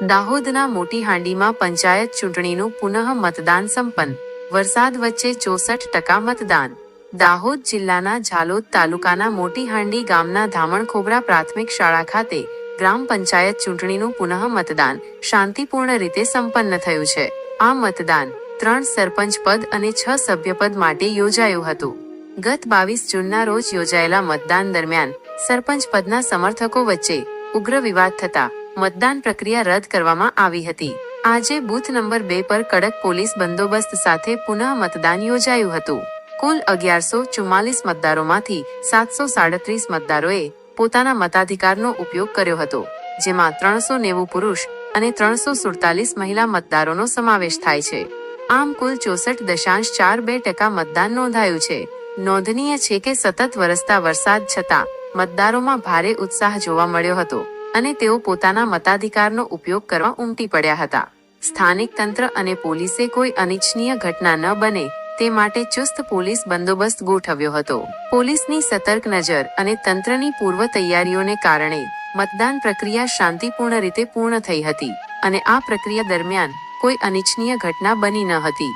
દાહોદના મોટી હાંડીમાં પંચાયત ચૂંટણીનું પુનઃ મતદાન સંપન્ન. વરસાદ વચ્ચે 64% મતદાન. દાહોદ જિલ્લાના ઝાલોદ તાલુકાના મોટી હાંડી ગામના ધામણખોબરા પ્રાથમિક શાળા ખાતે ગ્રામ પંચાયત ચૂંટણીનું પુનઃ મતદાન શાંતિપૂર્ણ રીતે સંપન્ન થયું છે. આ મતદાન 3 સરપંચ પદ અને 6 સભ્યપદ માટે યોજાયું હતું. ગત 22 જૂનના રોજ યોજાયેલા મતદાન દરમિયાન સરપંચ પદના સમર્થકો વચ્ચે ઉગ્ર વિવાદ થતા મતદાન પ્રક્રિયા રદ કરવામાં આવી હતી. આજે બૂથ નંબર 2 પર કડક પોલીસ બંદોબસ્ત સાથે પુનઃ મતદાન યોજાયું હતું. કુલ 1144 મતદારોમાંથી 737 મતદારોએ પોતાના મતાધિકારનો ઉપયોગ કર્યો હતો, જેમાં 390 પુરુષ અને 347 મહિલા મતદારોનો સમાવેશ થાય છે. આમ કુલ 64.42% મતદાન નોંધાયું છે. નોંધનીય છે કે સતત વરસતા વરસાદ છતાં મતદારોમાં ભારે ઉત્સાહ જોવા મળ્યો હતો અને તેઓ પોતાના મતાધિકારનો ઉપયોગ કરવા ઉમટી પડ્યા હતા. સ્થાનિક તંત્ર અને પોલીસે કોઈ અનિચ્છનીય ઘટના ન બને તે માટે ચુસ્ત પોલીસ બંદોબસ્ત ગોઠવ્યો હતો. પોલીસની સતર્ક નજર અને તંત્રની પૂર્વ તૈયારીઓને કારણે મતદાન પ્રક્રિયા શાંતિપૂર્ણ રીતે પૂર્ણ થઈ હતી અને આ પ્રક્રિયા દરમિયાન કોઈ અનિચ્છનીય ઘટના બની ન હતી.